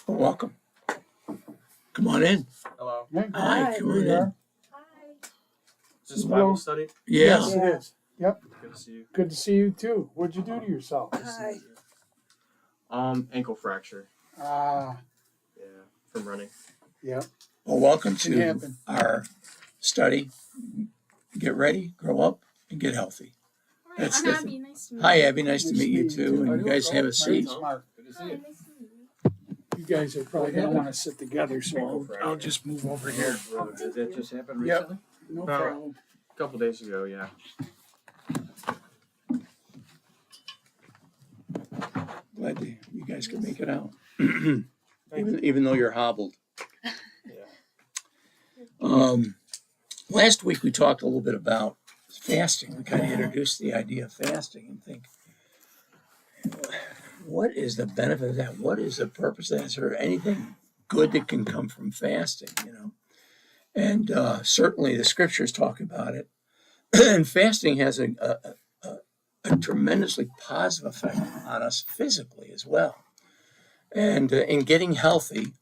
Well, welcome. Come on in. Hello. Hi, come on in. Is this Bible study? Yeah. Yes, it is. Yep. Good to see you. Good to see you too. What'd you do to yourself? Good to see you. Ankle fracture. Ah, Yeah, from running. yep. Well, welcome Can to happen. our study. Get ready, grow up, and get healthy. Hi, That's I'm the Abby. Nice to meet Hi, you. Abby. Nice to meet you too. And you guys have a seat. Mark. Good to see Hi, you. nice to meet you. You guys are probably gonna want to sit together, so Ankle fracture. I'll just move over here. Did that just happen Yep. recently? No About problem. a couple days ago, yeah. Glad you guys could make it out, even though you're hobbled. Yeah. Last week we talked a little bit about fasting. We kind of introduced the idea of fasting and think, what is the benefit of that? What is the purpose of that? Is there anything good that can come from fasting? And certainly the scriptures talk about it. And fasting has a tremendously positive effect on us physically as well. And in getting healthy,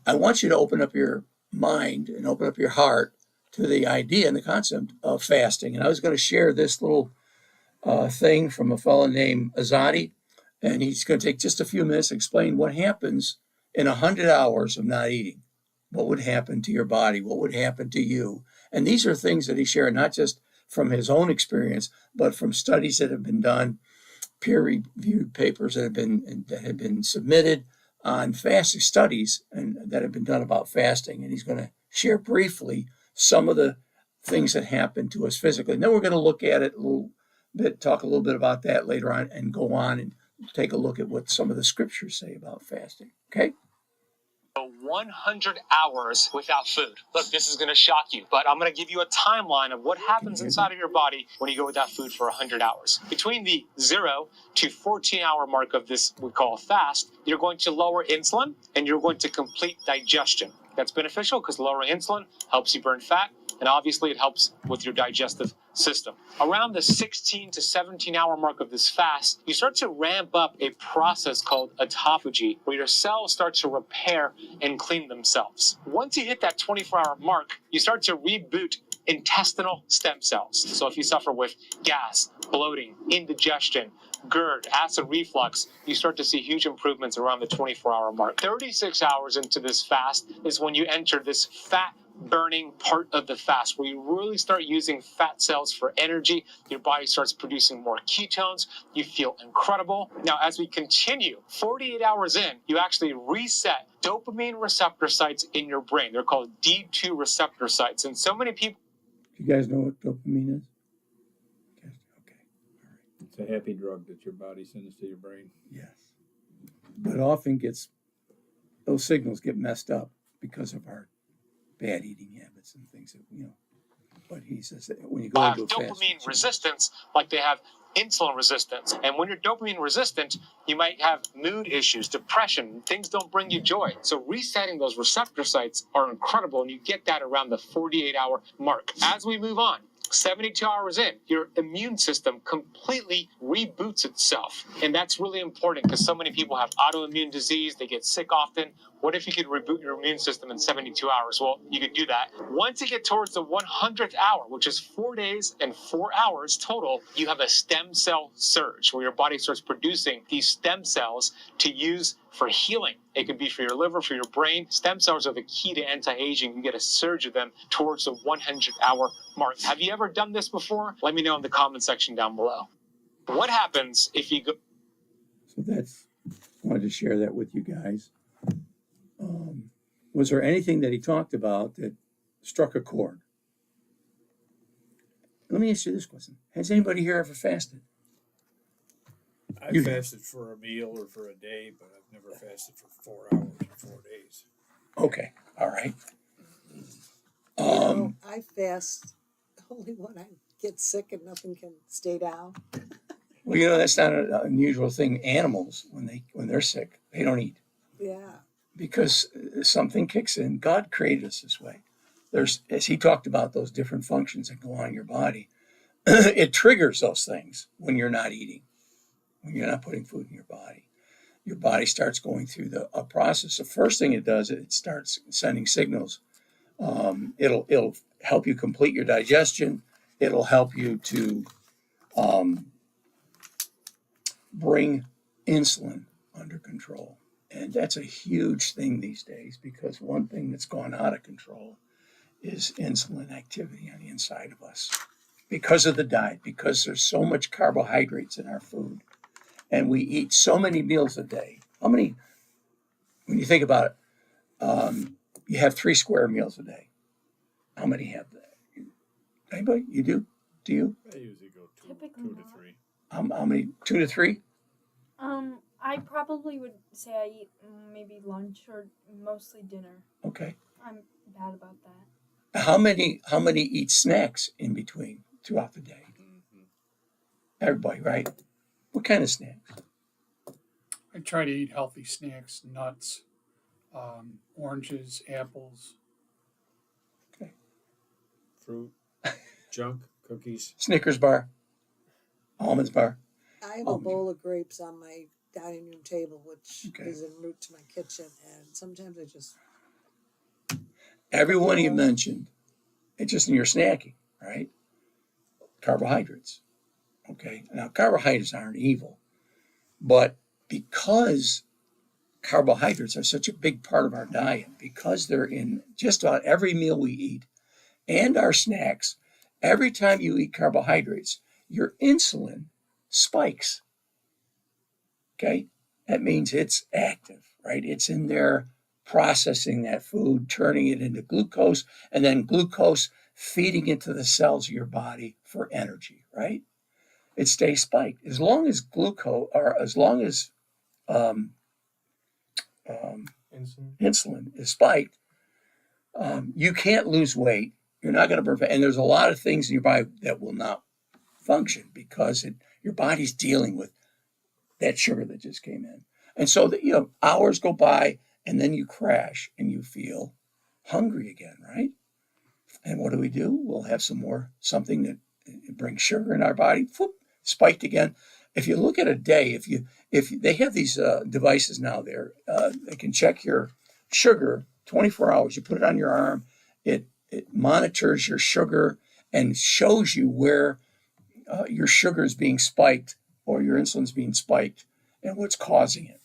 I want you to open up your mind and open up your heart to the idea and the concept of fasting. And I was going to share this little thing from a fellow named Azadi, and he's going to take just a few minutes to explain what happens in 100 hours of not eating. What would happen to your body? What would happen to you? And these are things that he shared, not just from his own experience, but from studies that have been done, peer-reviewed papers that have been submitted on fasting studies and that have been done about fasting. And he's going to share briefly some of the things that happen to us physically. And then we're going to look at it a little bit, talk a little bit about that later on, and go on and take a look at what some of the scriptures say about fasting. Okay? 100 hours without food. Look, this is going to shock you, but I'm going to give you a timeline of what happens inside of your body when you go without food for 100 hours. Between the 0 to 14-hour mark of this we call fast, you're going to lower insulin and you're going to complete digestion. That's beneficial because lowering insulin helps you burn fat, and obviously it helps with your digestive system. Around the 16 to 17-hour mark of this fast, you start to ramp up a process called autophagy, where your cells start to repair and clean themselves. Once you hit that 24-hour mark, you start to reboot intestinal stem cells. So if you suffer with gas, bloating, indigestion, GERD, acid reflux, you start to see huge improvements around the 24-hour mark. 36 hours into this fast is when you enter this fat burning part of the fast, where you really start using fat cells for energy. Your body starts producing more ketones. You feel incredible. Now, as we continue, 48 hours in, you actually reset dopamine receptor sites in your brain. They're called D2 receptor sites. And so many people. Do you guys know what dopamine is? Okay. All right. It's a happy drug that your body sends to your brain. Yes. But often those signals get messed up because of our bad eating habits and things that, but he says that when you go into a fast, Dopamine resistance, like they have insulin resistance. And when you're dopamine resistant, you might have mood issues, depression, things don't bring you joy. So resetting those receptor sites are incredible, and you get that around the 48-hour mark. As we move on, 72 hours in, your immune system completely reboots itself. And that's really important because so many people have autoimmune disease, they get sick often. What if you could reboot your immune system in 72 hours? Well, you could do that. Once you get towards the 100th hour, which is 4 days and 4 hours total, you have a stem cell surge where your body starts producing these stem cells to use for healing. It could be for your liver, for your brain. Stem cells are the key to anti-aging. You get a surge of them towards the 100-hour mark. Have you ever done this before? Let me know in the comment section down below. What happens if you go... So wanted to share that with you guys. Was there anything that he talked about that struck a chord? Let me ask you this question. Has anybody here ever fasted? I've You- fasted for a meal or for a day, but I've never fasted for 4 hours or 4 days. Okay. All right. I fast only when I get sick and nothing can stay down. Well, that's not an unusual thing. Animals, when they're sick, they don't eat Yeah. because something kicks in. God created us this way. There's, as he talked about, those different functions that go on in your body. It triggers those things when you're not eating, when you're not putting food in your body. your body starts going through a process. The first thing it does, it starts sending signals. It'll help you complete your digestion. It'll help you to bring insulin under control. And that's a huge thing these days, because one thing that's gone out of control is insulin activity on the inside of us because of the diet, because there's so much carbohydrates in our food. And we eat so many meals a day. How many, when you think about it, you have 3 square meals a day. How many have that? Anybody? You do? Do you? I usually go Typically 2 to not. 3. How many? 2 to 3? I probably would say I eat maybe lunch or mostly dinner. Okay. I'm bad about that. How many eat snacks in between throughout the day? Everybody, right? What kind of snacks? I try to eat healthy snacks, nuts, oranges, apples. Fruit, junk, cookies. Snickers bar, almonds bar. I have a bowl of grapes on my dining room table, which Okay. is en route to my kitchen, and sometimes I just Everyone you mentioned, it's just in your snacking, right? Carbohydrates. Okay. Now, carbohydrates aren't evil, but because carbohydrates are such a big part of our diet, because they're in just about every meal we eat and our snacks, every time you eat carbohydrates, your insulin spikes. Okay. That means it's active, right? It's in there processing that food, turning it into glucose, and then glucose feeding into the cells of your body for energy, right? It stays spiked. As long as glucose, or as long as insulin is spiked, you can't lose weight. You're not going to prevent, and there's a lot of things in your body that will not function because your body's dealing with that sugar that just came in. And so that, hours go by and then you crash and you feel hungry again, right? And what do? We'll have something that brings sugar in our body, whoop, spiked again. If you look at a day, if they have these devices now there, they can check your sugar 24 hours. You put it on your arm, it monitors your sugar and shows you where your sugar is being spiked or your insulin's being spiked and what's causing it.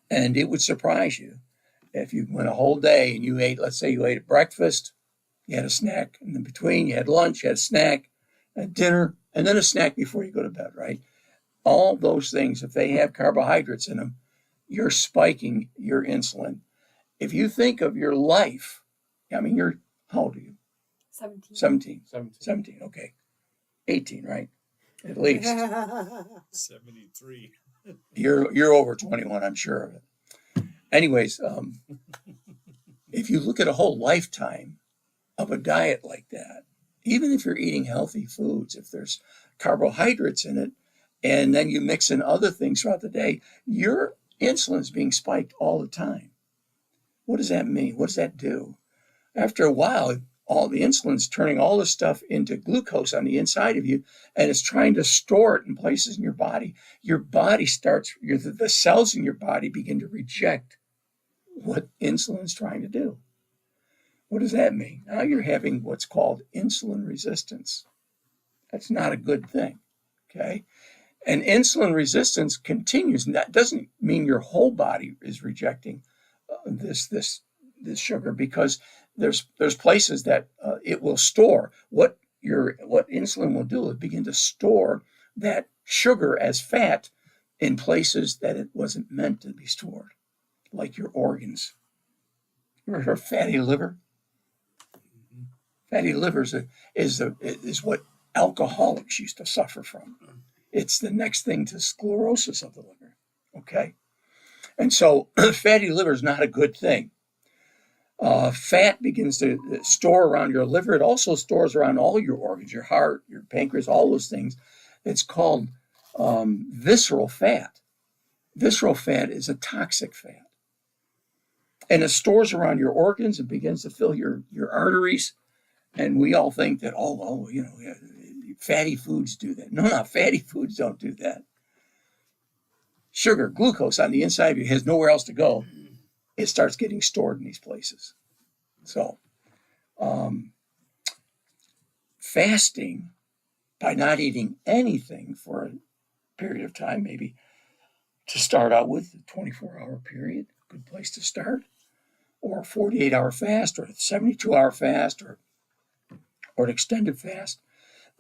And it would surprise you if you went a whole day and you ate, let's say you ate at breakfast, you had a snack, and in between you had lunch, you had a snack, at dinner, and then a snack before you go to bed, right? All those things, if they have carbohydrates in them, you're spiking your insulin. If you think of your life, how old are you? 17. 17, okay. 18, right? At least. 73. You're over 21, I'm sure of it. Anyways, if you look at a whole lifetime of a diet like that, even if you're eating healthy foods, if there's carbohydrates in it, and then you mix in other things throughout the day, your insulin is being spiked all the time. What does that mean? What does that do? After a while, all the insulin's turning all this stuff into glucose on the inside of you, and it's trying to store it in places in your body. Your body the cells in your body begin to reject what insulin's trying to do. What does that mean? Now you're having what's called insulin resistance. That's not a good thing, okay? And insulin resistance continues, and that doesn't mean your whole body is rejecting this sugar, because there's places that it will store. What insulin will do is begin to store that sugar as fat in places that it wasn't meant to be stored, like your organs. You ever heard of fatty liver? Fatty liver is what alcoholics used to suffer from. It's the next thing to sclerosis of the liver, okay? And so fatty liver is not a good thing. Fat begins to store around your liver. It also stores around all your organs, your heart, your pancreas, all those things. It's called visceral fat. Visceral fat is a toxic fat. And it stores around your organs and begins to fill your arteries. And we all think that, fatty foods do that. No, fatty foods don't do that. sugar, glucose on the inside of you has nowhere else to go. It starts getting stored in these places. So, fasting, by not eating anything for a period of time, maybe to start out with, a 24-hour period, good place to start, or a 48-hour fast, or a 72-hour fast, or an extended fast.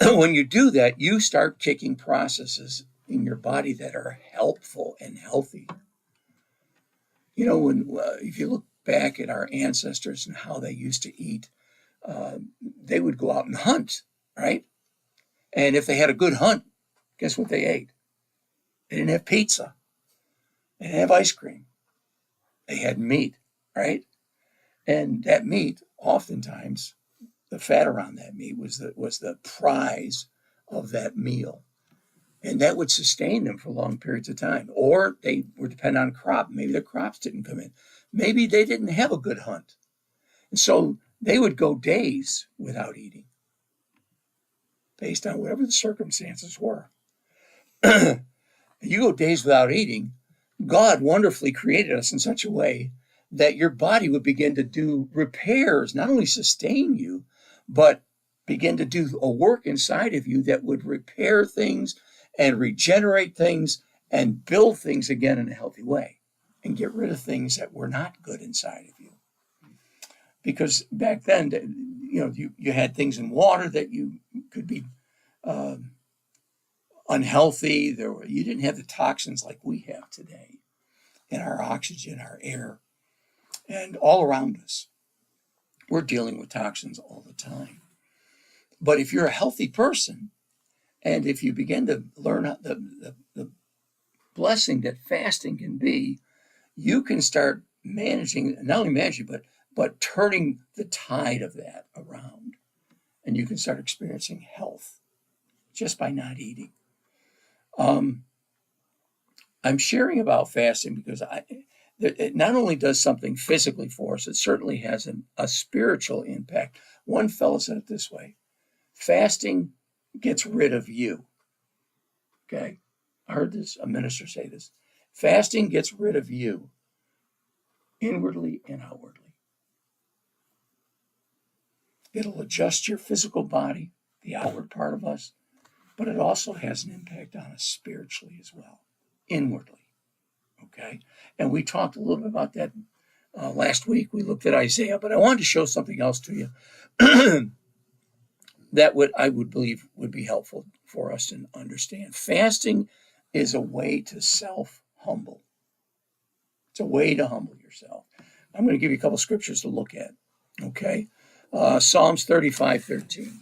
When you do that, you start kicking processes in your body that are helpful and healthy. You know, if you look back at our ancestors and how they used to eat, they would go out and hunt, right? And if they had a good hunt, guess what they ate? They didn't have pizza. They didn't have ice cream. They had meat, right? And that meat, oftentimes, the fat around that meat was the prize of that meal. And that would sustain them for long periods of time. Or they were dependent on crop. Maybe their crops didn't come in. Maybe they didn't have a good hunt. And so they would go days without eating, based on whatever the circumstances were. You go days without eating, God wonderfully created us in such a way that your body would begin to do repairs, not only sustain you, but begin to do a work inside of you that would repair things and regenerate things and build things again in a healthy way and get rid of things that were not good inside of you. Because back then, you had things in water that you could be unhealthy. You didn't have the toxins like we have today in our oxygen, our air, and all around us. We're dealing with toxins all the time. But if you're a healthy person, and if you begin to learn the blessing that fasting can be, you can start managing, not only managing, but turning the tide of that around. And you can start experiencing health just by not eating. I'm sharing about fasting because it not only does something physically for us, it certainly has a spiritual impact. One fellow said it this way: fasting gets rid of you. Okay? I heard a minister say this. Fasting gets rid of you, inwardly and outwardly. It'll adjust your physical body, the outward part of us, but it also has an impact on us spiritually as well, inwardly. Okay? And we talked a little bit about that last week. We looked at Isaiah, but I wanted to show something else to you that I would believe would be helpful for us to understand. Fasting is a way to self-humble. It's a way to humble yourself. I'm going to give you a couple scriptures to look at. Okay? Psalms 35:13.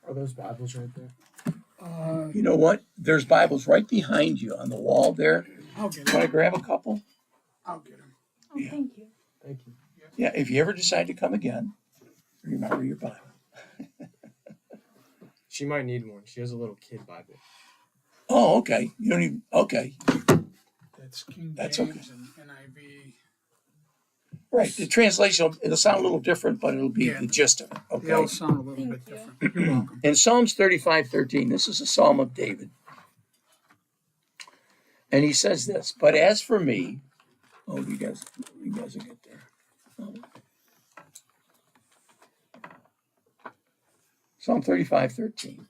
Are those Bibles right there? You know what? There's Bibles right behind you on the wall there. I'll get Want to them. grab a couple? I'll get them. Oh, Yeah. thank you. Thank you. Yeah, if you ever decide to come again, remember your Bible. She might need one. She has a little kid Bible. Oh, okay. You don't even, okay. That's King That's James okay. and NIV. Right. The translation, it'll sound a little different, but it'll be Yeah. the gist of it. They all Okay. sound a little Thank bit you. different. You're welcome. In Psalms 35:13, this is a psalm of David. And he says this, but as for me, you guys will get there. Oh. Psalm 35:13.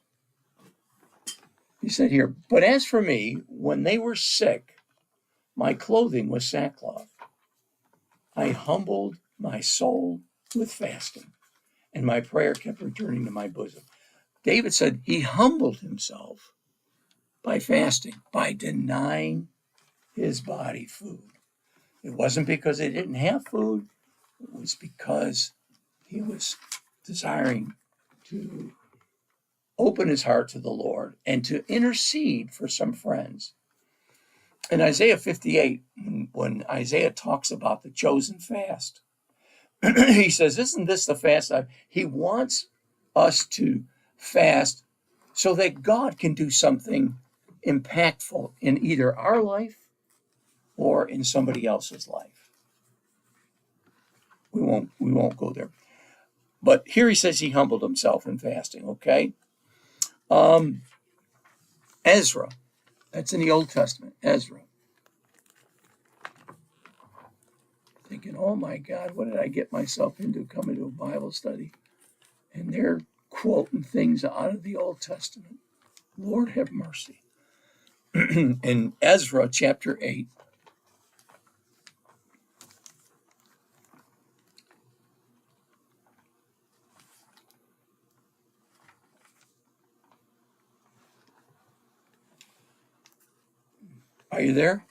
He said here, but as for me, when they were sick, my clothing was sackcloth. I humbled my soul with fasting, and my prayer kept returning to my bosom. David said he humbled himself by fasting, by denying his body food. It wasn't because he didn't have food. It was because he was desiring to open his heart to the Lord and to intercede for some friends. In Isaiah 58, when Isaiah talks about the chosen fast, he says, isn't this the fast? He wants us to fast so that God can do something impactful in either our life or in somebody else's life. we won't go there. But here he says he humbled himself in fasting, okay? Ezra, that's in the Old Testament, Ezra. Thinking, oh my God, what did I get myself into coming to a Bible study? And they're quoting things out of the Old Testament. Lord have mercy. In Ezra chapter 8, are you there?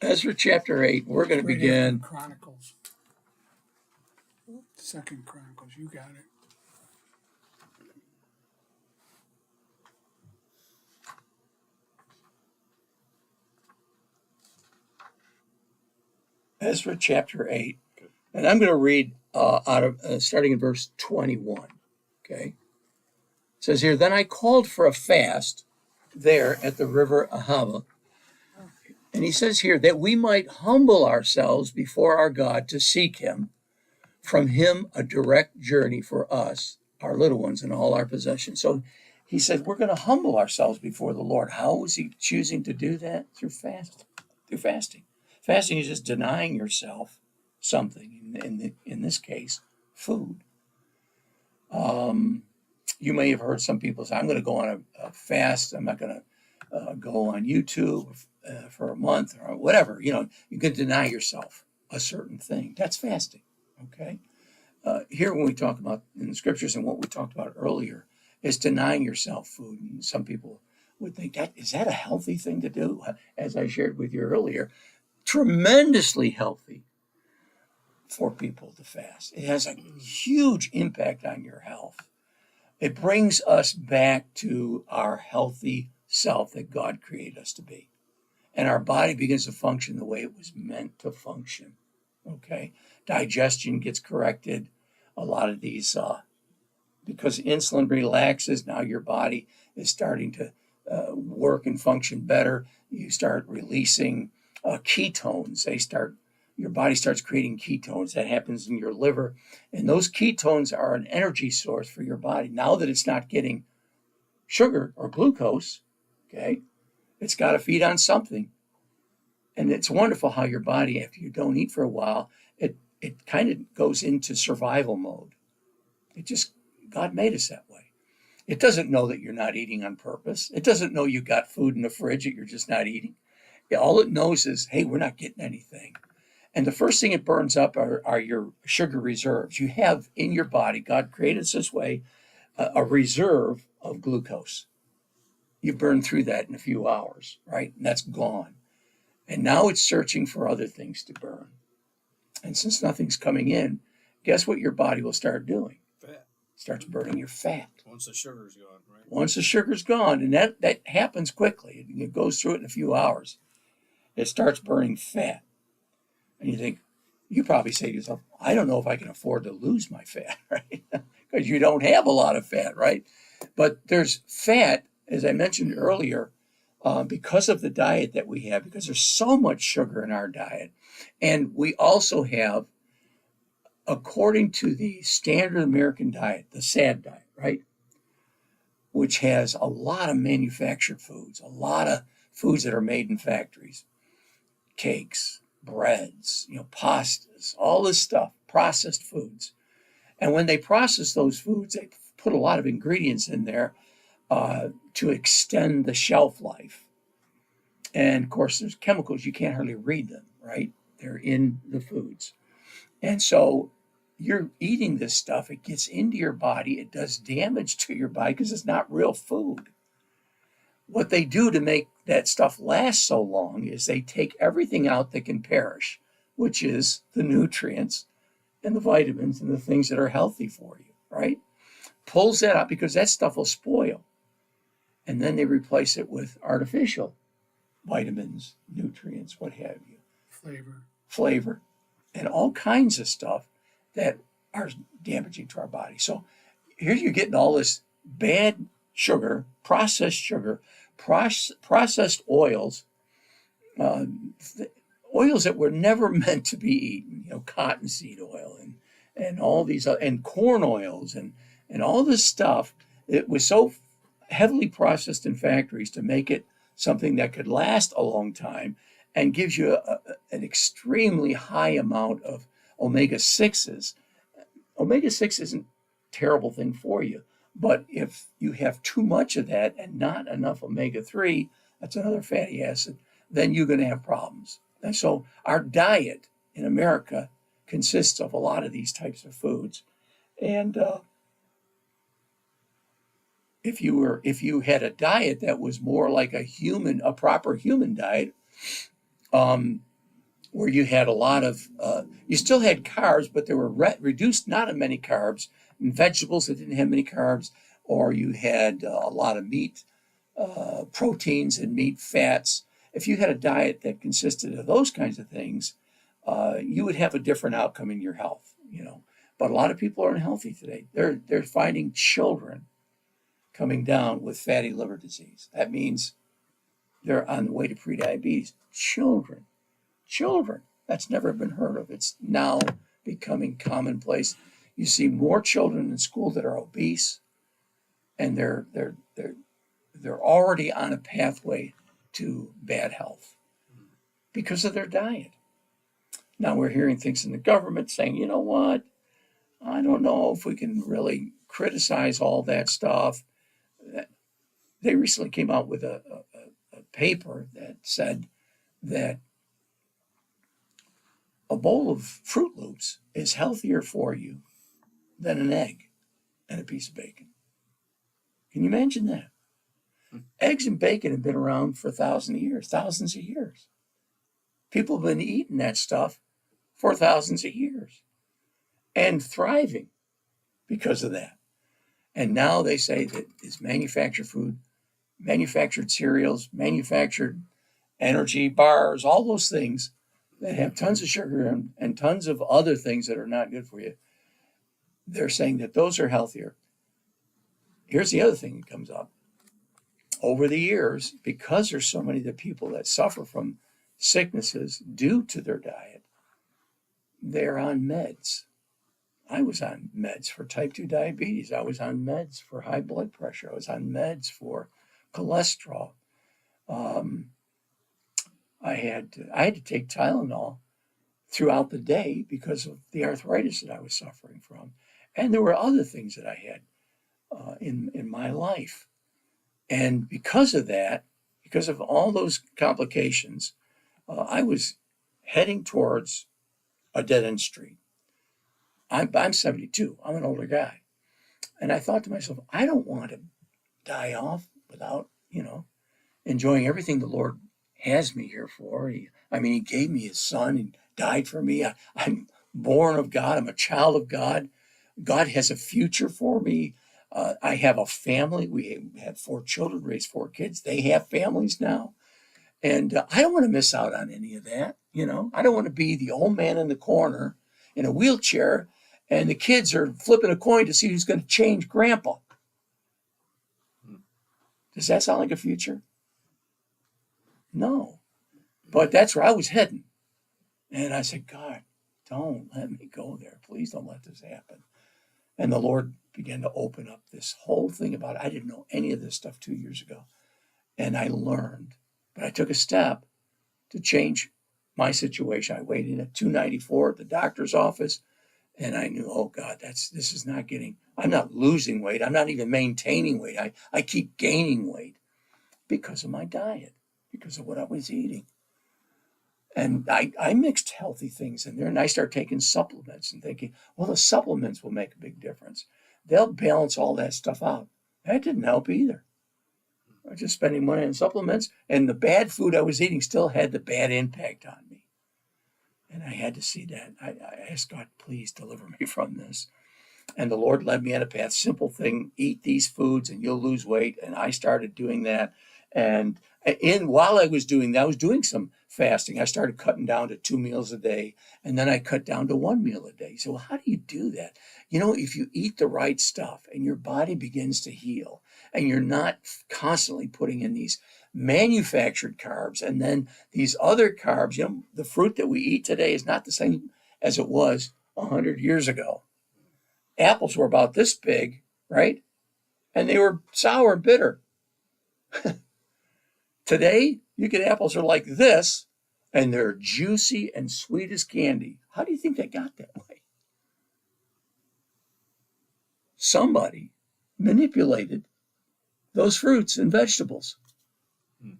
Ezra chapter 8, we're going to Right after begin. Chronicles. Second Chronicles, you got it. Ezra chapter 8, and I'm going to read out of starting in verse 21. Okay, it says here, then I called for a fast there at the river Ahava, and he says here that we might humble ourselves before our God to seek him, from him a direct journey for us, our little ones, and all our possessions. So he said we're going to humble ourselves before the Lord. How is he choosing to do that? Through fasting. Fasting is just denying yourself something. In this case, food. You may have heard some people say, "I'm going to go on a fast. I'm not going to go on YouTube for a month or whatever." You know, you can deny yourself a certain thing. That's fasting. Okay. Here, when we talk about in the scriptures and what we talked about earlier, is denying yourself food. And some people would think is that a healthy thing to do? As I shared with you earlier, tremendously healthy for people to fast. It has a huge impact on your health. It brings us back to our healthy self that God created us to be. And our body begins to function the way it was meant to function. Okay? Digestion gets corrected. A lot of these, because insulin relaxes, now your body is starting to work and function better. You start releasing ketones. Your body starts creating ketones. That happens in your liver. And those ketones are an energy source for your body. Now that it's not getting sugar or glucose, okay, it's got to feed on something. And it's wonderful how your body, if you don't eat for a while, it kind of goes into survival mode. God made us that way. It doesn't know that you're not eating on purpose. It doesn't know you got food in the fridge that you're just not eating. All it knows is, hey, we're not getting anything. And the first thing it burns up are your sugar reserves. You have in your body, God created us this way, a reserve of glucose. You burn through that in a few hours, right? And that's gone. And now it's searching for other things to burn. And since nothing's coming in, guess what your body will start doing? Fat. Starts burning your fat. Once the sugar's gone, right? Once the sugar's gone, and that happens quickly. It goes through it in a few hours. It starts burning fat. And you think, you probably say to yourself, I don't know if I can afford to lose my fat, right? Because you don't have a lot of fat, right? But there's fat, as I mentioned earlier, because of the diet that we have, because there's so much sugar in our diet. And we also have, according to the standard American diet, the SAD diet, right? Which has a lot of manufactured foods, a lot of foods that are made in factories, cakes, breads, pastas, all this stuff, processed foods. And when they process those foods, they put a lot of ingredients in there to extend the shelf life. And of course, there's chemicals, you can't hardly read them, right? They're in the foods. And so you're eating this stuff, it gets into your body, it does damage to your body because it's not real food. What they do to make that stuff last so long is they take everything out that can perish, which is the nutrients and the vitamins and the things that are healthy for you, right? Pulls that out because that stuff will spoil. And then they replace it with artificial vitamins, nutrients, what have you. Flavor, and all kinds of stuff that are damaging to our body. So here you're getting all this bad sugar, processed oils, oils that were never meant to be eaten. cottonseed oil and all these and corn oils and all this stuff. It was so heavily processed in factories to make it something that could last a long time and gives you an extremely high amount of omega-6s. Omega-6 isn't a terrible thing for you, but if you have too much of that and not enough omega-3, that's another fatty acid, then you're going to have problems. And so our diet in America consists of a lot of these types of foods. And if you had a diet that was more like a proper human diet, where you had a lot of, you still had carbs, but they were reduced, not as many carbs, and vegetables that didn't have many carbs, or you had a lot of meat, proteins and meat fats. If you had a diet that consisted of those kinds of things, you would have a different outcome in your health, But a lot of people are unhealthy today. They're finding children coming down with fatty liver disease. That means they're on the way to prediabetes. Children. That's never been heard of. It's now becoming commonplace. You see more children in school that are obese, and they're already on a pathway to bad health because of their diet. Now we're hearing things in the government saying, you know what? I don't know if we can really criticize all that stuff. They recently came out with a paper that said that a bowl of Fruit Loops is healthier for you than an egg and a piece of bacon. Can you imagine that? Eggs and bacon have been around for thousands of years. People have been eating that stuff for thousands of years and thriving because of that. And now they say that it's manufactured food, manufactured cereals, manufactured energy bars, all those things that have tons of sugar and tons of other things that are not good for you. They're saying that those are healthier. Here's the other thing that comes up. Over the years, because there's so many of the people that suffer from sicknesses due to their diet, they're on meds. I was on meds for type 2 diabetes. I was on meds for high blood pressure. I was on meds for cholesterol. I had to take Tylenol throughout the day because of the arthritis that I was suffering from. And there were other things that I had in my life. And because of that, because of all those complications, I was heading towards a dead-end street. I'm 72. I'm an older guy. And I thought to myself, I don't want to die off without, enjoying everything the Lord has me here for. He gave me his son and died for me. I'm born of God. I'm a child of God. God has a future for me. I have a family. We have 4 children, raised 4 kids. They have families now. And I don't want to miss out on any of that. I don't want to be the old man in the corner in a wheelchair and the kids are flipping a coin to see who's going to change grandpa. Does that sound like a future? No. But that's where I was heading. And I said, God, don't let me go there. Please don't let this happen. And the Lord began to open up this whole thing about it. I didn't know any of this stuff 2 years ago. And I learned. But I took a step to change my situation. I waited at 294 at the doctor's office. And I knew, oh God, I'm not losing weight. I'm not even maintaining weight. I keep gaining weight because of my diet, because of what I was eating. And I mixed healthy things in there, and I started taking supplements and thinking, well, the supplements will make a big difference. They'll balance all that stuff out. That didn't help either. I was just spending money on supplements, and the bad food I was eating still had the bad impact on me. And I had to see that. I asked God, please deliver me from this. And the Lord led me on a path. Simple thing, eat these foods and you'll lose weight. And I started doing that. And while I was doing that, I was doing some fasting. I started cutting down to 2 meals a day. And then I cut down to 1 meal a day. So how do you do that? If you eat the right stuff and your body begins to heal and you're not constantly putting in these manufactured carbs and then these other carbs, the fruit that we eat today is not the same as it was 100 years ago. Apples were about this big, right? And they were sour and bitter. Today, you get apples that are like this, and they're juicy and sweet as candy. How do you think they got that way? Somebody manipulated those fruits and vegetables.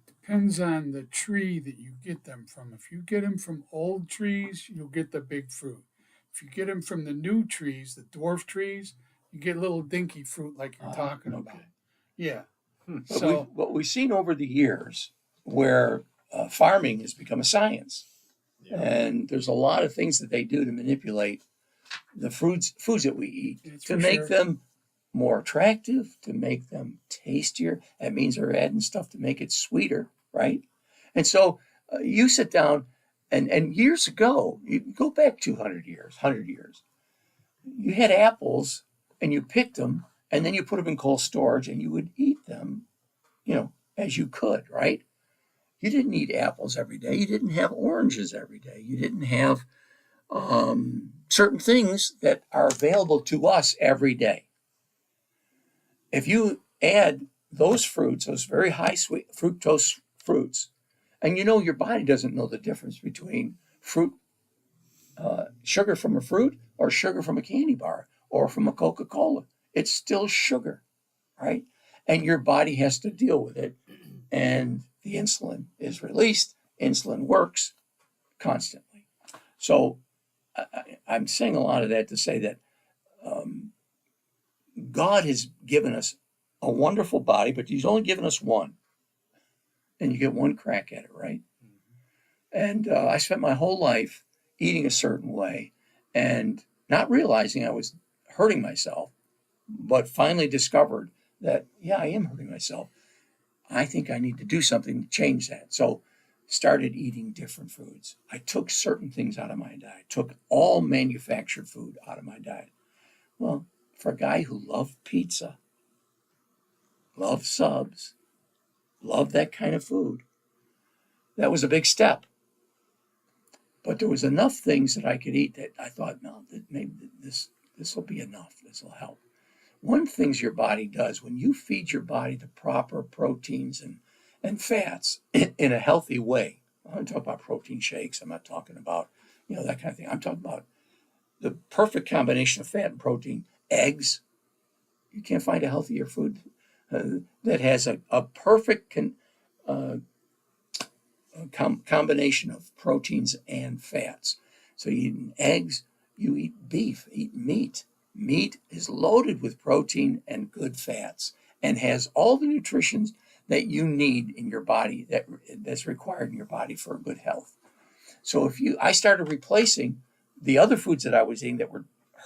Depends on the tree that you get them from. If you get them from old trees, you'll get the big fruit. If you get them from the new trees, the dwarf trees, you get little dinky fruit like you're talking about. Yeah. But So what we've seen over the years where farming has become a science. Yeah. And there's a lot of things that they do to manipulate the foods that we eat That's to for make sure. them more attractive, to make them tastier. That means they're adding stuff to make it sweeter, right? And so you sit down and years ago, you go back 200 years, 100 years, you had apples and you picked them and then you put them in cold storage and you would eat them, as you could, right? You didn't eat apples every day. You didn't have oranges every day. You didn't have certain things that are available to us every day. If you add those fruits, those very high sweet fructose fruits, and your body doesn't know the difference between sugar from a fruit or sugar from a candy bar or from a Coca-Cola. It's still sugar, right? And your body has to deal with it. And the insulin is released. Insulin works constantly. So I'm saying a lot of that to say that God has given us a wonderful body, but he's only given us one. And you get one crack at it, right? And I spent my whole life eating a certain way and not realizing I was hurting myself, but finally discovered that, yeah, I am hurting myself. I think I need to do something to change that. So started eating different foods. I took certain things out of my diet, took all manufactured food out of my diet. Well, for a guy who loved pizza, loved subs, loved that kind of food, that was a big step. But there was enough things that I could eat that I thought, no, that maybe this will be enough. This will help. One of the things your body does when you feed your body the proper proteins and fats in a healthy way. I'm not talking about protein shakes. I'm not talking about, that kind of thing. I'm talking about the perfect combination of fat and protein. Eggs. You can't find a healthier food that has a perfect combination of proteins and fats. So you eat eggs, you eat beef, eat meat. Meat is loaded with protein and good fats and has all the nutrition that you need in your body that's required in your body for good health. So I started replacing the other foods that I was eating that were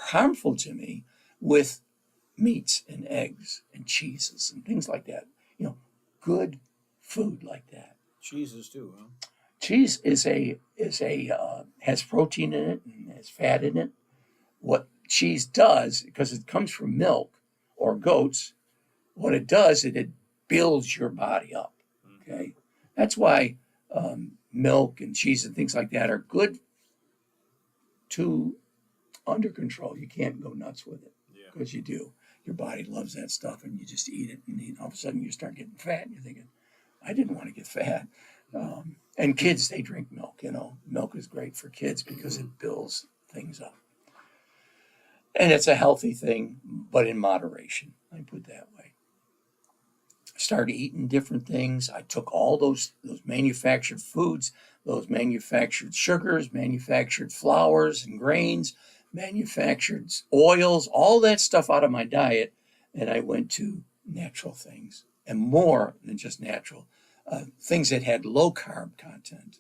harmful to me with meats and eggs and cheeses and things like that. Good food like that. Cheeses too, huh? Cheese has protein in it and has fat in it. What cheese does, because it comes from milk or goats, what it does is it builds your body up. Okay, that's why milk and cheese and things like that are good to under control. You can't go nuts with it because you do. Your body loves that stuff, and you just eat it, and all of a sudden you start getting fat, and you're thinking, I didn't want to get fat. And kids, they drink milk. Milk is great for kids because it builds things up. And it's a healthy thing, but in moderation. I put it that way. I started eating different things. I took all those manufactured foods, those manufactured sugars, manufactured flours and grains, manufactured oils, all that stuff out of my diet. And I went to natural things, and more than just natural. Things that had low carb content.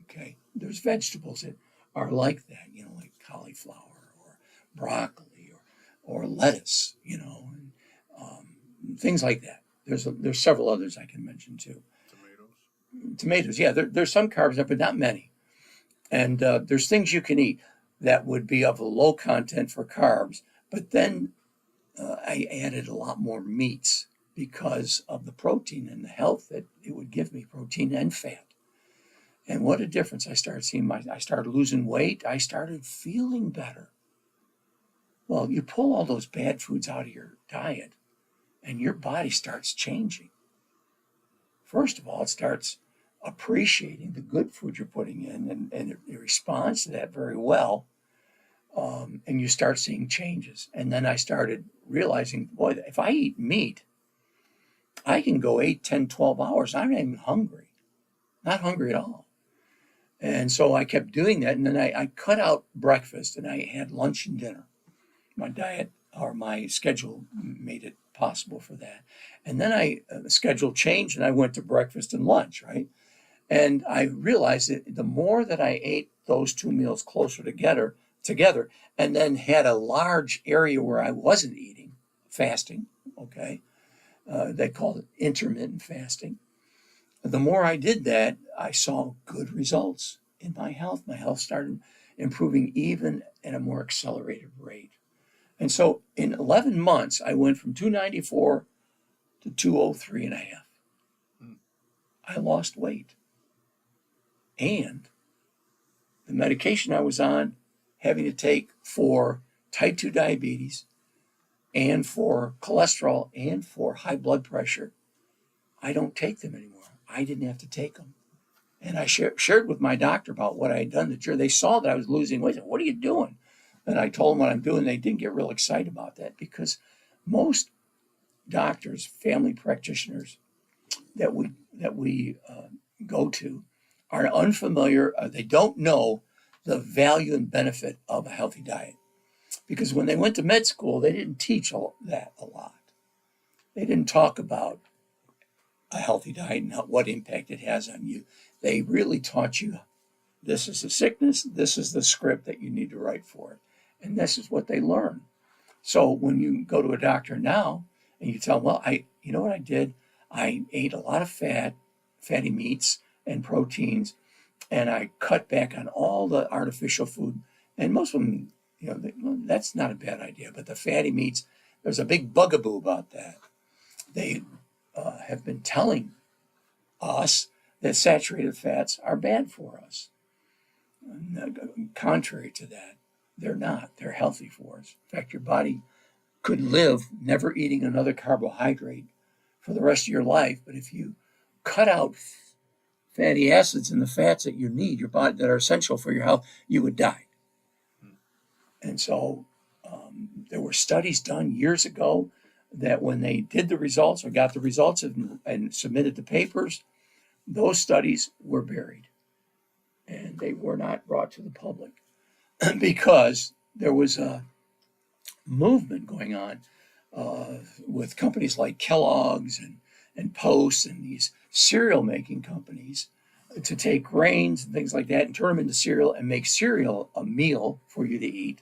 Okay, there's vegetables that are like that, like cauliflower or broccoli or lettuce, and things like that. There's several others I can mention too. Tomatoes, yeah. There's some carbs there, but not many. And there's things you can eat that would be of a low content for carbs, but then I added a lot more meats because of the protein and the health that it would give me, protein and fat. And what a difference I started seeing. I started losing weight. I started feeling better. Well, you pull all those bad foods out of your diet and your body starts changing. First of all, it starts appreciating the good food you're putting in, and it responds to that very well. And you start seeing changes. And then I started realizing, boy, if I eat meat, I can go 8, 10, 12 hours. I'm not even hungry, not hungry at all. And so I kept doing that. And then I cut out breakfast and I had lunch and dinner. My diet or my schedule made it possible for that. And then the schedule changed and I went to breakfast and lunch, right? And I realized that the more that I ate those two meals closer together, and then had a large area where I wasn't eating, fasting, okay? They call it intermittent fasting. The more I did that, I saw good results in my health. My health started improving even at a more accelerated rate. And so in 11 months, I went from 294 to 203 and a half. I lost weight. And the medication I was on, having to take for type 2 diabetes and for cholesterol and for high blood pressure, I don't take them anymore. I didn't have to take them. And I shared with my doctor about what I had done. They saw that I was losing weight. They said, "What are you doing?" And I told them what I'm doing. They didn't get real excited about that because most doctors, family practitioners that we go to are unfamiliar. They don't know the value and benefit of a healthy diet. Because when they went to med school, they didn't teach that a lot. They didn't talk about a healthy diet and what impact it has on you. They really taught you, this is a sickness, this is the script that you need to write for it. And this is what they learn. So when you go to a doctor now and you tell them, well, you know what I did? I ate a lot of fatty meats and proteins, and I cut back on all the artificial food. And most of them, that's not a bad idea. But the fatty meats, there's a big bugaboo about that. They have been telling us that saturated fats are bad for us. Contrary to that, they're not. They're healthy for us. In fact, your body could live never eating another carbohydrate for the rest of your life. But if you cut out fatty acids and the fats that you need, your body that are essential for your health, you would die. And so there were studies done years ago that when they did the results or got the results and submitted the papers, those studies were buried and they were not brought to the public because there was a movement going on with companies like Kellogg's and Post and these cereal making companies to take grains and things like that and turn them into cereal and make cereal a meal for you to eat.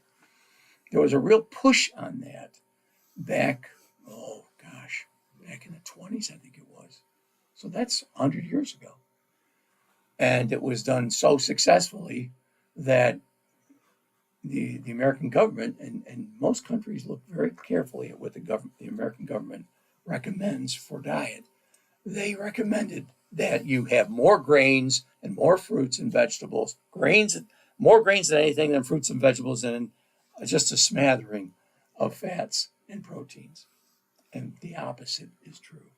There was a real push on that back in the 20s, I think it was. So that's 100 years ago. And it was done so successfully that the American government and most countries look very carefully at what the American government recommends for diet. They recommended that you have more grains and more fruits and vegetables, more grains than anything than fruits and vegetables, and just a smattering of fats and proteins. And the opposite is true.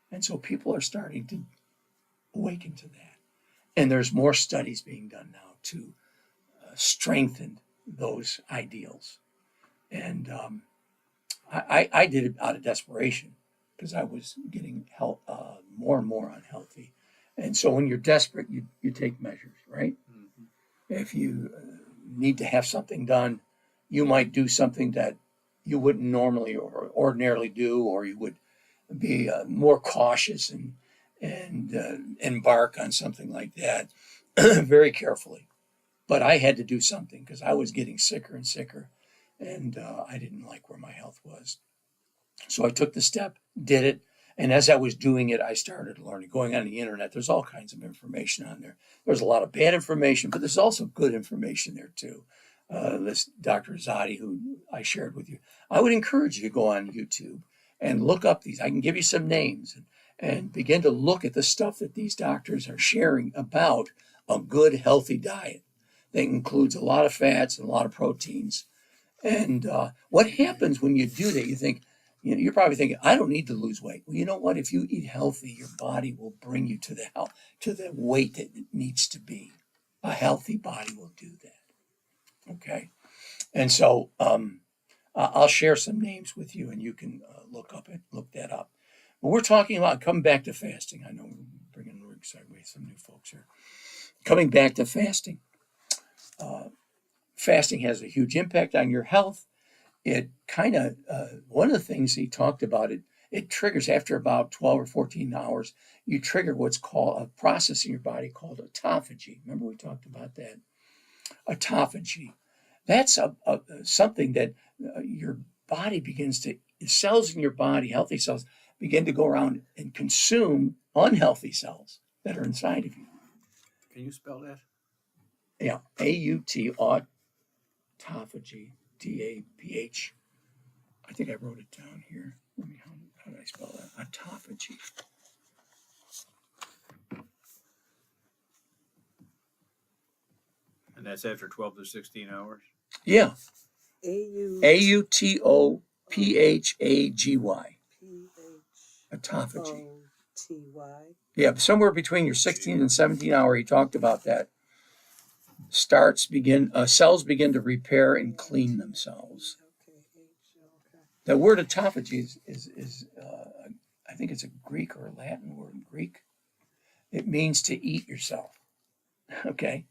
And so people are starting to awaken to that. And there's more studies being done now to strengthen those ideals. And I did it out of desperation because I was getting more and more unhealthy. And so when you're desperate, you take measures, right? Mm-hmm. If you need to have something done, you might do something that you wouldn't normally or ordinarily do, or you would be more cautious and embark on something like that very carefully. But I had to do something because I was getting sicker and sicker, and I didn't like where my health was. So I took the step, did it, and as I was doing it, I started learning. Going on the internet, there's all kinds of information on there. There's a lot of bad information, but there's also good information there too. This Dr. Azadi, who I shared with you, I would encourage you to go on YouTube and look up these. I can give you some names and begin to look at the stuff that these doctors are sharing about a good, healthy diet that includes a lot of fats and a lot of proteins. And what happens when you do that? You think, you're probably thinking, I don't need to lose weight. Well, you know what? If you eat healthy, your body will bring you to the weight that it needs to be. A healthy body will do that. Okay. And so I'll share some names with you, and you can look that up. But we're talking about coming back to fasting. I know we're bringing Rick sideways, some new folks here. Coming back to fasting. Fasting has a huge impact on your health. It kind of, one of the things he talked about, it triggers after about 12 or 14 hours, you trigger what's called a process in your body called autophagy. Remember we talked about that? Autophagy. That's something that your body begins to, cells in your body, healthy cells, begin to go around and consume unhealthy cells that are inside of you. Can you spell that? Yeah, A-U-T, autophagy, D-A-P-H. I think I wrote it down here. How did I spell that? Autophagy. And that's after 12 to 16 hours? Yeah, A-U. A-U-T-O-P-H-A-G-Y. Autophagy. P-H-O-T-Y. Yeah, somewhere between your 16 and 17 hour, he talked about that. Cells begin to repair and clean themselves. Okay, okay. The word autophagy is I think it's a Greek or a Latin word. Greek. It means to eat yourself. Okay,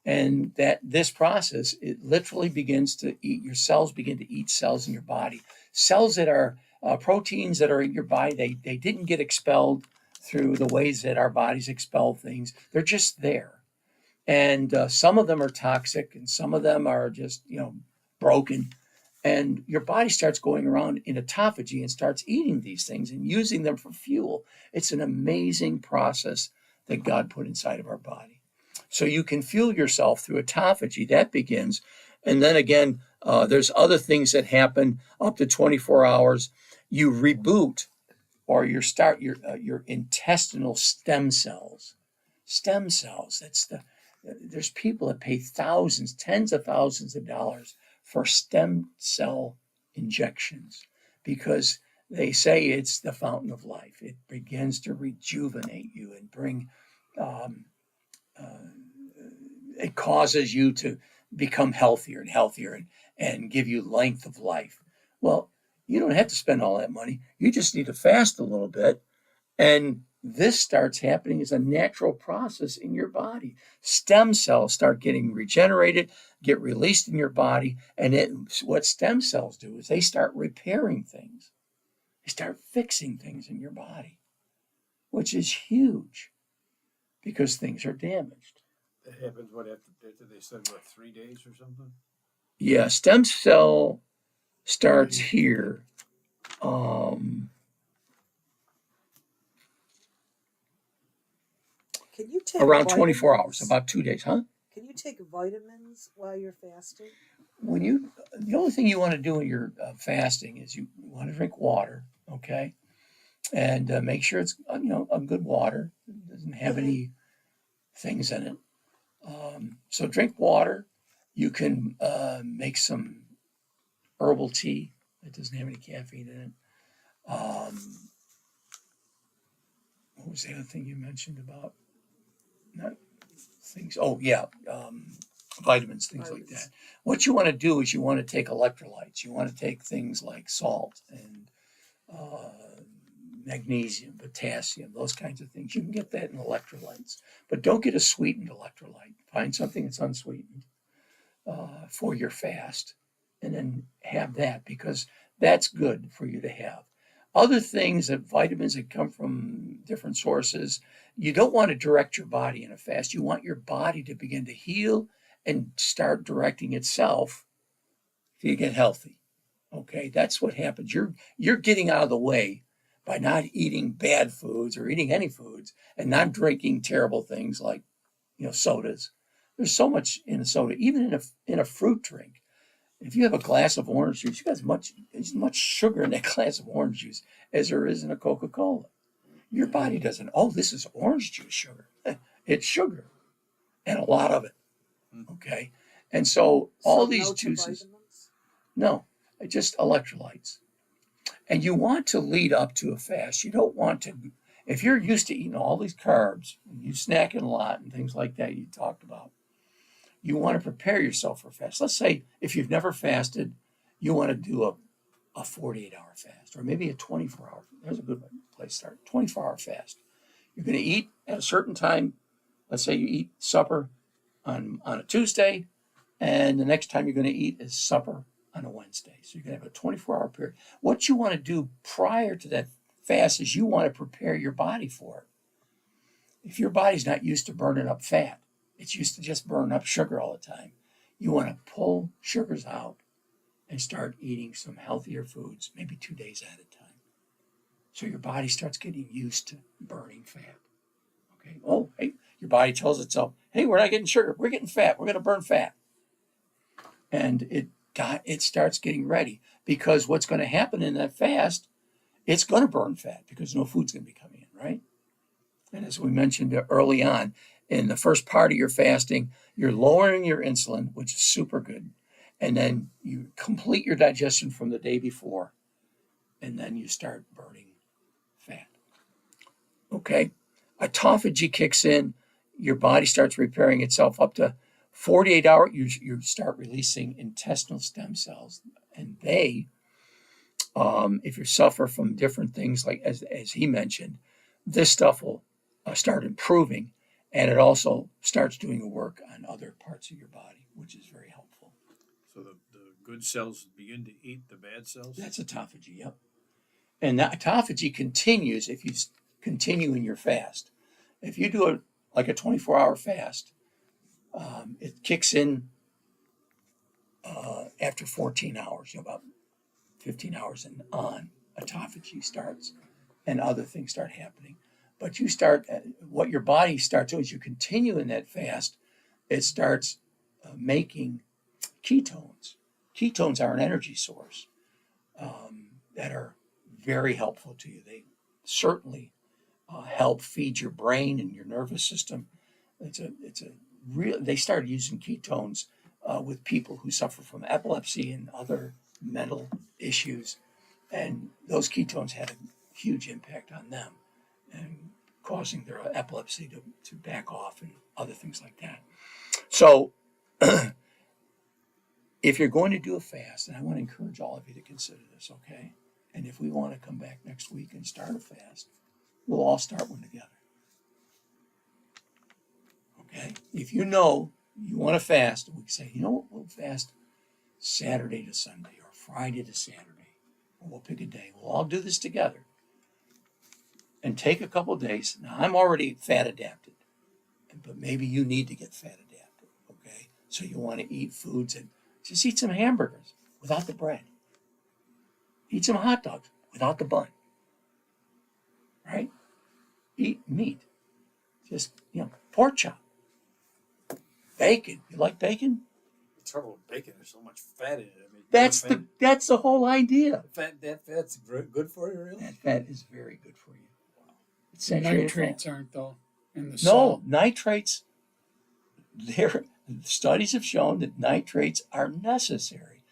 and that this process, it literally begins to eat your cells. Begin to eat cells in your body. Cells that are proteins that are in your body. They didn't get expelled through the ways that our bodies expel things. They're just there. And some of them are toxic and some of them are just, broken. And your body starts going around in autophagy and starts eating these things and using them for fuel. It's an amazing process that God put inside of our body. So you can fuel yourself through autophagy. That begins. And then again, there's other things that happen up to 24 hours. You reboot or you start your intestinal stem cells. Stem cells, there's people that pay thousands, tens of thousands of dollars for stem cell injections because they say it's the fountain of life. It begins to rejuvenate you and bring, it causes you to become healthier and healthier and give you length of life. Well, you don't have to spend all that money. You just need to fast a little bit. And this starts happening as a natural process in your body. Stem cells start getting regenerated, get released in your body. And what stem cells do is they start repairing things. They start fixing things in your body, which is huge because things are damaged. That happens, after they said, 3 days or something? Yeah, stem cell starts here. Can you take Around 24 hours, vitamins? about 2 days, huh? Can you take vitamins while you're fasting? The only thing you want to do when you're fasting is you want to drink water, okay, and make sure it's a good water. It doesn't have any things in it. So drink water. You can make some herbal tea that doesn't have any caffeine in it. What was the other thing you mentioned about? Not things. Oh yeah, vitamins, things like that. What you want to do is you want to take electrolytes. You want to take things like salt and magnesium, potassium, those kinds of things. You can get that in electrolytes, but don't get a sweetened electrolyte. Find something that's unsweetened for your fast, and then have that because that's good for you to have. Other things, that vitamins that come from different sources, you don't want to direct your body in a fast. You want your body to begin to heal and start directing itself to get healthy. Okay, that's what happens. You're getting out of the way by not eating bad foods or eating any foods and not drinking terrible things like sodas. There's so much in a soda, even in a fruit drink. If you have a glass of orange juice, you got as much sugar in that glass of orange juice as there is in a Coca-Cola. Your body doesn't, this is orange juice sugar. It's sugar. and a lot of it. Mm. Okay. And so all So these no to juices, vitamins? no, just electrolytes. And you want to lead up to a fast. You don't want to, if you're used to eating all these carbs, and you snacking a lot and things like that you talked about, you want to prepare yourself for a fast. Let's say if you've never fasted, you want to do a 48-hour fast or maybe a 24-hour. There's a good place to start. 24-hour fast. You're going to eat at a certain time. Let's say you eat supper on a Tuesday, and the next time you're going to eat is supper on a Wednesday. So you're going to have a 24-hour period. What you want to do prior to that fast is you want to prepare your body for it. If your body's not used to burning up fat, it's used to just burning up sugar all the time. You want to pull sugars out and start eating some healthier foods, maybe 2 days at a time. So your body starts getting used to burning fat. Okay. Oh, hey, your body tells itself, hey, we're not getting sugar. We're getting fat. We're going to burn fat. And it starts getting ready because what's going to happen in that fast, it's going to burn fat because no food's going to be coming in, right? And as we mentioned early on, in the first part of your fasting, you're lowering your insulin, which is super good. And then you complete your digestion from the day before. And then you start burning fat. Okay? Autophagy kicks in. Your body starts repairing itself up to 48 hours. You start releasing intestinal stem cells. And they, if you suffer from different things, like as he mentioned, this stuff will start improving. And it also starts doing a work on other parts of your body, which is very helpful. So the good cells begin to eat the bad cells? That's autophagy, yep. And that autophagy continues if you continue in your fast. If you do like a 24-hour fast, it kicks in after 14 hours, about 15 hours and on, autophagy starts and other things start happening. But you start, what your body starts doing is you continue in that fast, it starts making ketones. Ketones are an energy source that are very helpful to you. They certainly help feed your brain and your nervous system. It's a real. They started using ketones with people who suffer from epilepsy and other mental issues, and those ketones had a huge impact on them and causing their epilepsy to back off and other things like that. So if you're going to do a fast, and I want to encourage all of you to consider this, okay? And if we want to come back next week and start a fast, we'll all start one together. Okay? If you know you want to fast, we can say, you know what, we'll fast Saturday to Sunday or Friday to Saturday. Or we'll pick a day. We'll all do this together. And take a couple of days. Now, I'm already fat adapted, but maybe you need to get fat adapted, okay? So you want to eat foods and just eat some hamburgers without the bread. Eat some hot dogs without the bun, right? Eat meat. Just, pork chop. Bacon. You like bacon? The trouble with bacon, there's so much fat in it. I mean, That's the whole idea. that fat's good for you, really? That fat is very good for you. It's saturated fat. Nitrates aren't though in the No, salt. nitrates, studies have shown that nitrates are necessary.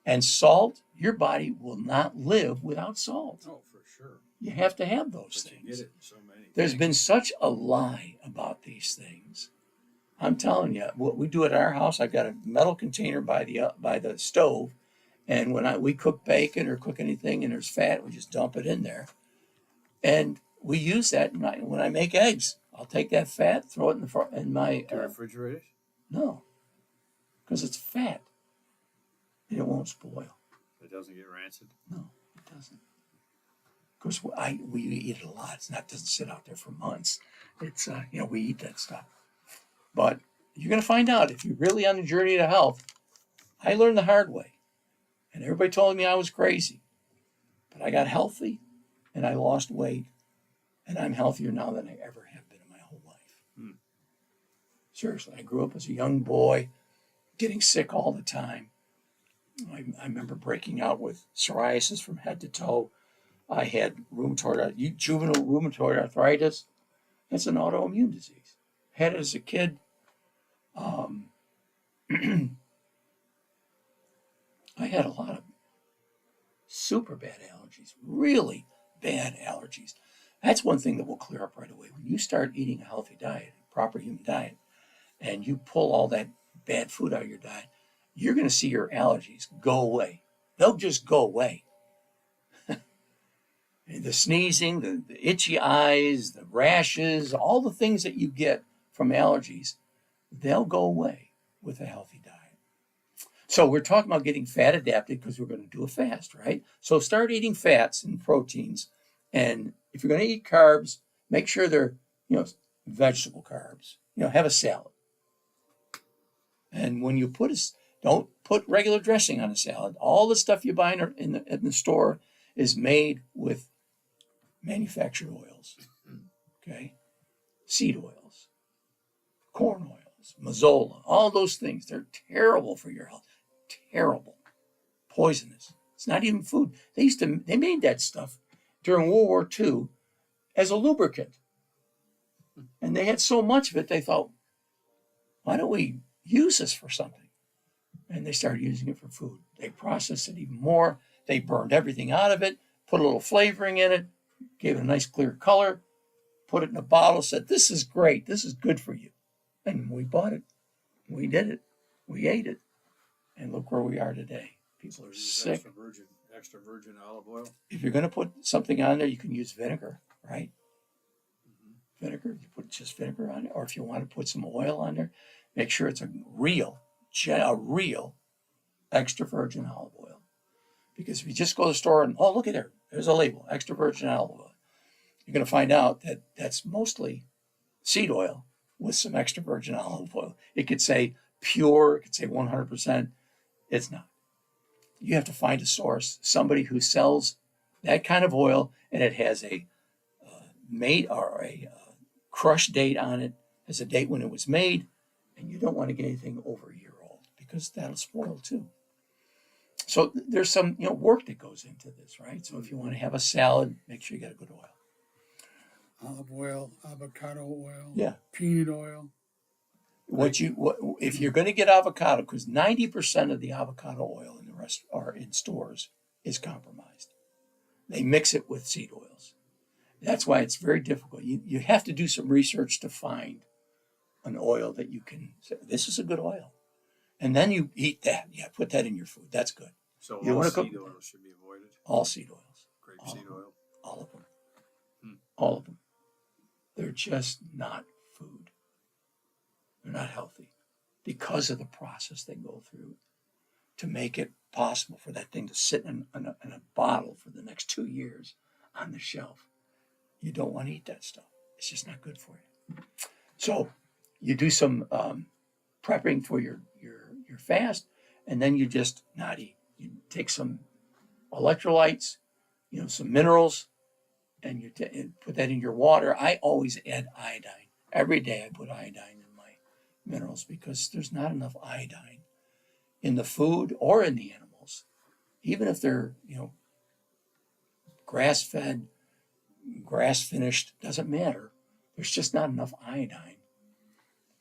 And salt, your body will not live without salt. Oh, for sure. You have to have those But you things. get it in so many. There's things. been such a lie about these things. I'm telling you, what we do at our house, I've got a metal container by the stove, and when we cook bacon or cook anything and there's fat, we just dump it in there. And we use that when I make eggs. I'll take that fat, throw it in my Do refrigerators? no, because it's fat, and it won't spoil. It doesn't get rancid? No, it doesn't. Of course, we eat it a lot. It's not doesn't sit out there for months. It's we eat that stuff. But you're going to find out if you're really on the journey to health. I learned the hard way, and everybody told me I was crazy, but I got healthy, and I lost weight, and I'm healthier now than I ever have been in my whole life. Seriously, I grew up as a young boy, getting sick all the time. I remember breaking out with psoriasis from head to toe. I had juvenile rheumatoid arthritis. That's an autoimmune disease. Had it as a kid. Um, I had a lot of super bad allergies, really bad allergies. That's one thing that will clear up right away. When you start eating a healthy diet, a proper human diet, and you pull all that bad food out of your diet, you're going to see your allergies go away. They'll just go away. The sneezing, the itchy eyes, the rashes, all the things that you get from allergies, they'll go away with a healthy diet. So we're talking about getting fat adapted because we're going to do a fast, right? So start eating fats and proteins. And if you're going to eat carbs, make sure they're, vegetable carbs. Have a salad. And when you don't put regular dressing on a salad. All the stuff you buy in the store is made with manufactured oils, okay? Seed oils, corn oils, mazola, all those things. They're terrible for your health. Terrible. Poisonous. It's not even food. They made that stuff during World War II as a lubricant. And they had so much of it, they thought, why don't we use this for something? And they started using it for food. They processed it even more. They burned everything out of it, put a little flavoring in it, gave it a nice clear color, put it in a bottle, said, this is great. This is good for you. And we bought it. We did it. We ate it. And look where we are today. People are Use sick. extra virgin olive oil. If you're going to put something on there, you can use vinegar, right? Vinegar, you put just vinegar on it. Or if you want to put some oil on there, make sure it's a real extra virgin olive oil. Because if you just go to the store and, look at there, there's a label, extra virgin olive oil. You're going to find out that that's mostly seed oil with some extra virgin olive oil. It could say pure, it could say 100%. It's not. You have to find a source, somebody who sells that kind of oil, and it has a crush date on it, has a date when it was made, and you don't want to get anything over a year old because that'll spoil too. So there's some work that goes into this, right? So if you want to have a salad, make sure you get a good oil. Olive oil, avocado oil, Yeah. peanut oil. If you're going to get avocado, because 90% of the avocado oil in the rest or in stores is compromised. They mix it with seed oils. That's why it's very difficult. You have to do some research to find an oil that you can say, this is a good oil. And then you eat that. Yeah, put that in your food. That's good. So You all wanna seed cook- oils should be avoided. All seed oils. Grapeseed oil. All of them. Hmm. All of them. They're just not food. They're not healthy because of the process they go through to make it possible for that thing to sit in a bottle for the next 2 years on the shelf. You don't want to eat that stuff. It's just not good for you. So you do some prepping for your fast, and then you just not eat. You take some electrolytes, some minerals, and you put that in your water. I always add iodine. Every day I put iodine in my minerals because there's not enough iodine in the food or in the animals. Even if they're, grass-fed, grass-finished, doesn't matter. There's just not enough iodine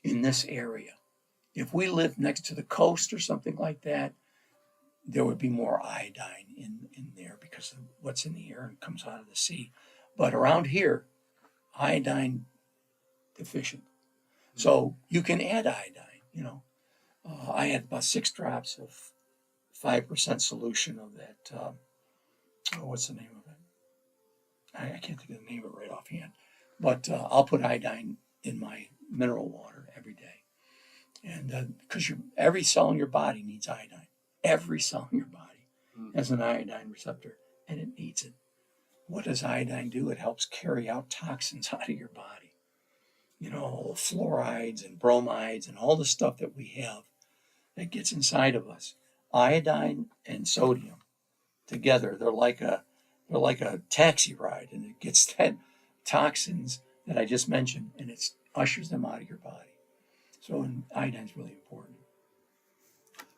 in this area. If we lived next to the coast or something like that, there would be more iodine in there because of what's in the air and comes out of the sea. But around here, iodine deficient. So you can add iodine, I had about 6 drops of 5% solution of that. What's the name of it? I can't think of the name of it right offhand. But I'll put iodine in my mineral water every day. And because every cell in your body needs iodine. Every cell in your body has an iodine receptor, and it needs it. What does iodine do? It helps carry out toxins out of your body. Fluorides and bromides and all the stuff that we have that gets inside of us. Iodine and sodium together, they're like a taxi ride, and it gets that toxins that I just mentioned, and it ushers them out of your body. So iodine is really important.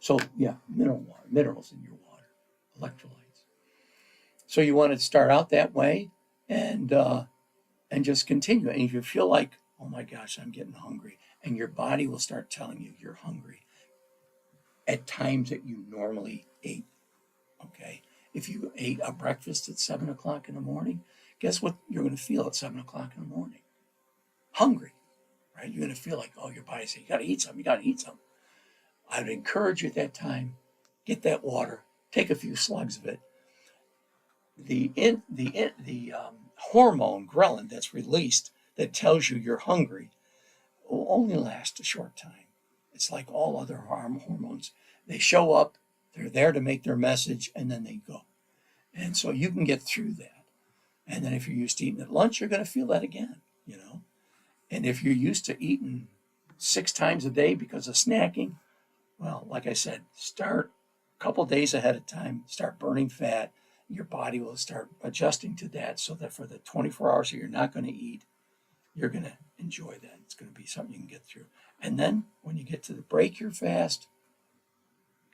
So yeah, minerals in your water, electrolytes. So you want to start out that way, and just continue. And if you feel like, oh my gosh, I'm getting hungry, and your body will start telling you you're hungry at times that you normally ate. Okay. If you ate a breakfast at 7 o'clock in the morning, guess what you're going to feel at 7 o'clock in the morning? Hungry, right? You're going to feel like, oh, your body saying, you got to eat something, you got to eat something. I would encourage you at that time, get that water, take a few slugs of it. The hormone ghrelin that's released that tells you you're hungry will only last a short time. It's like all other hormones. They show up, they're there to make their message, and then they go. And so you can get through that. And then if you're used to eating at lunch, you're going to feel that again, you know. And if you're used to eating 6 times a day because of snacking, well, like I said, start a couple days ahead of time, start burning fat. Your body will start adjusting to that so that for the 24 hours that you're not going to eat, you're going to enjoy that. It's going to be something you can get through. And then when you get to the break your fast,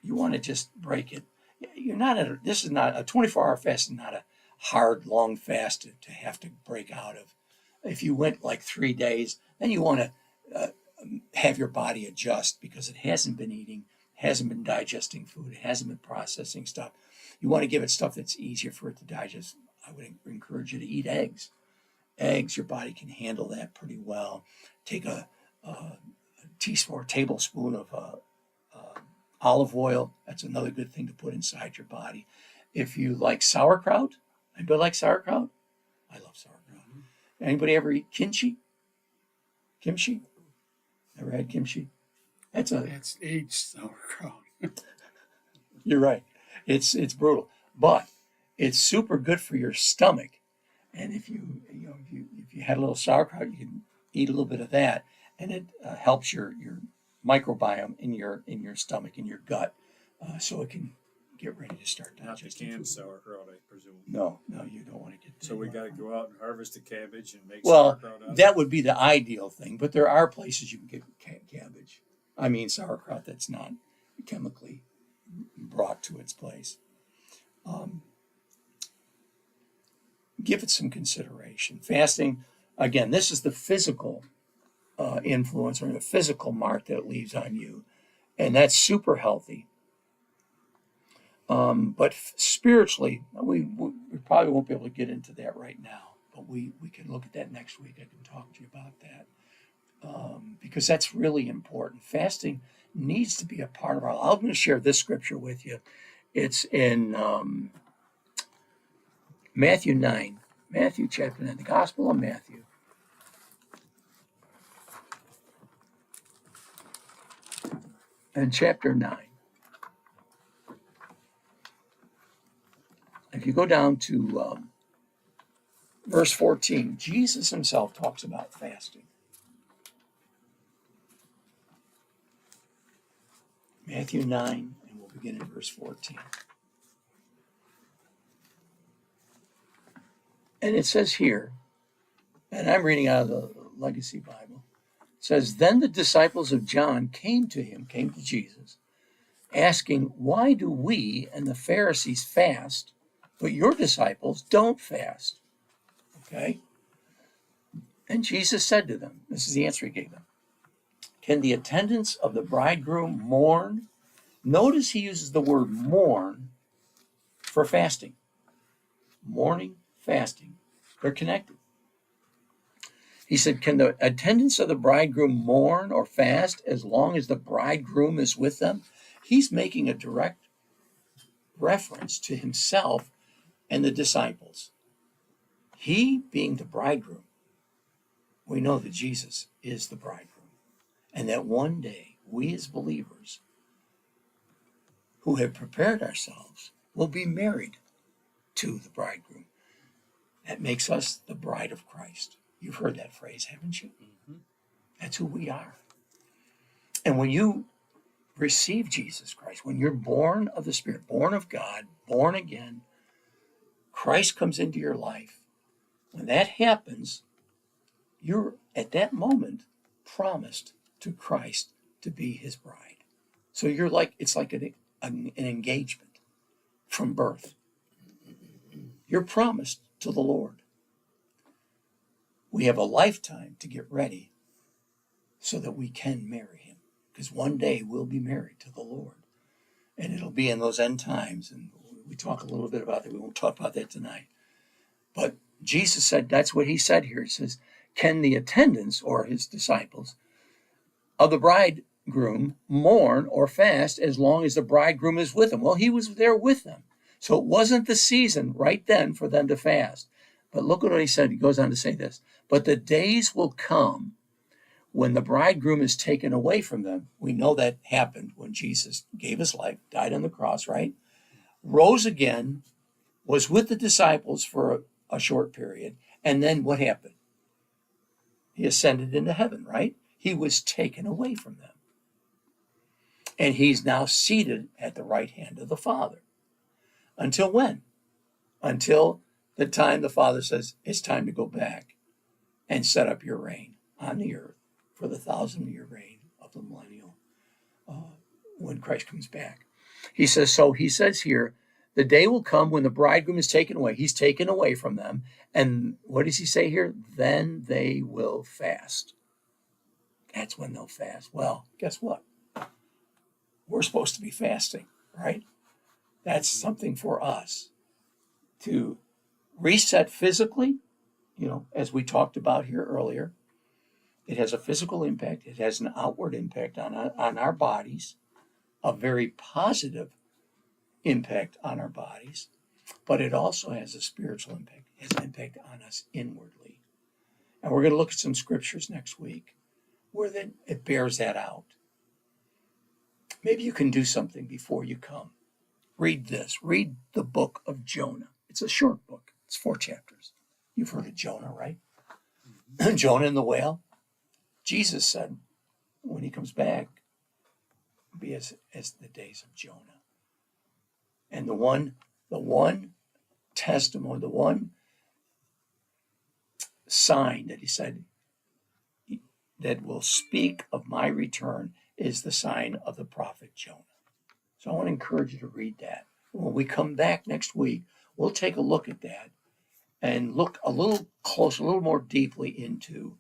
you want to just break it. You're not this is not a 24-hour fast, is not a hard, long fast to have to break out of. If you went like 3 days, then you want to have your body adjust because it hasn't been eating, hasn't been digesting food, it hasn't been processing stuff. You want to give it stuff that's easier for it to digest. I would encourage you to eat eggs. Eggs, your body can handle that pretty well. Take a teaspoon or tablespoon of olive oil. That's another good thing to put inside your body. If you like sauerkraut, anybody like sauerkraut? I love sauerkraut. Anybody ever eat kimchi? Kimchi? Ever had kimchi? It's aged sauerkraut. You're right. It's brutal, but it's super good for your stomach. And if you had a little sauerkraut, you can eat a little bit of that, and it helps your microbiome in your stomach, in your gut, so it can get ready to start Not the digesting canned food. sauerkraut, I presume. No, you don't want to get. So we got to go out and harvest the cabbage and make Well, sauerkraut out of that it? would be the ideal thing, but there are places you can get cabbage. I mean, sauerkraut that's not chemically brought to its place. Give it some consideration. Fasting, again, this is the physical influence or the physical mark that it leaves on you, and that's super healthy. But spiritually, we probably won't be able to get into that right now, but we can look at that next week. I can talk to you about that because that's really important. Fasting needs to be a part of our life. I'm going to share this scripture with you. It's in Matthew 9, Matthew chapter 9, the Gospel of Matthew. And chapter 9. If you go down to verse 14, Jesus himself talks about fasting. Matthew 9, and we'll begin in verse 14. And it says here, and I'm reading out of the Legacy Bible, it says, Then the disciples of John came to Jesus, asking, Why do we and the Pharisees fast, but your disciples don't fast? Okay? And Jesus said to them, this is the answer he gave them, Can the attendants of the bridegroom mourn? Notice he uses the word mourn for fasting. Mourning, fasting. They're connected. He said, Can the attendants of the bridegroom mourn or fast as long as the bridegroom is with them? He's making a direct reference to himself and the disciples. He being the bridegroom, we know that Jesus is the bridegroom. And that one day, we as believers who have prepared ourselves will be married to the bridegroom. That makes us the bride of Christ. You've heard that phrase, haven't you? Mm-hmm. That's who we are. And when you receive Jesus Christ, when you're born of the Spirit, born of God, born again, Christ comes into your life. When that happens, you're at that moment promised to Christ to be his bride. So you're like, it's like an engagement from birth. You're promised to the Lord. We have a lifetime to get ready so that we can marry him. Because one day we'll be married to the Lord. And it'll be in those end times. And we talk a little bit about that. We won't talk about that tonight. But Jesus said, that's what he said here. He says, can the attendants or his disciples of the bridegroom mourn or fast as long as the bridegroom is with them? Well, he was there with them. So it wasn't the season right then for them to fast. But look at what he said. He goes on to say this. But the days will come when the bridegroom is taken away from them. We know that happened when Jesus gave his life, died on the cross, right? Rose again, was with the disciples for a short period. And then what happened? He ascended into heaven, right? He was taken away from them. And he's now seated at the right hand of the Father. Until when? Until the time the Father says, it's time to go back and set up your reign on the earth for the 1,000-year reign of the millennial when Christ comes back. He says here, the day will come when the bridegroom is taken away. He's taken away from them. And what does he say here? Then they will fast. That's when they'll fast. Well, guess what? We're supposed to be fasting, right? That's something for us to reset physically, as we talked about here earlier. It has a physical impact. It has an outward impact on our bodies, a very positive impact on our bodies, but it also has a spiritual impact. It has an impact on us inwardly. And we're going to look at some scriptures next week where it bears that out. Maybe you can do something before you come. Read this. Read the book of Jonah. It's a short book. It's 4 chapters. You've heard of Jonah, right? Mm-hmm. Jonah and the whale. Jesus said, when he comes back, be as the days of Jonah. And the one testimony, the one sign that he said that will speak of my return is the sign of the prophet Jonah. So I want to encourage you to read that. When we come back next week, we'll take a look at that and look a little closer, a little more deeply into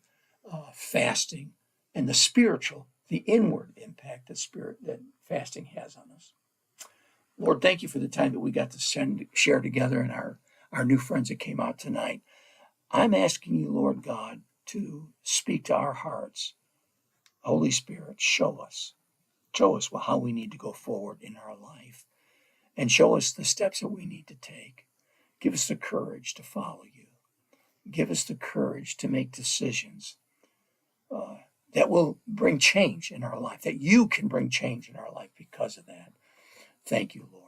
fasting and the inward impact that fasting has on us. Lord, thank you for the time that we got to share together and our new friends that came out tonight. I'm asking you, Lord God, to speak to our hearts. Holy Spirit, show us how we need to go forward in our life and show us the steps that we need to take. Give us the courage to follow you. Give us the courage to make decisions that will bring change in our life, that you can bring change in our life because of that. Thank you, Lord.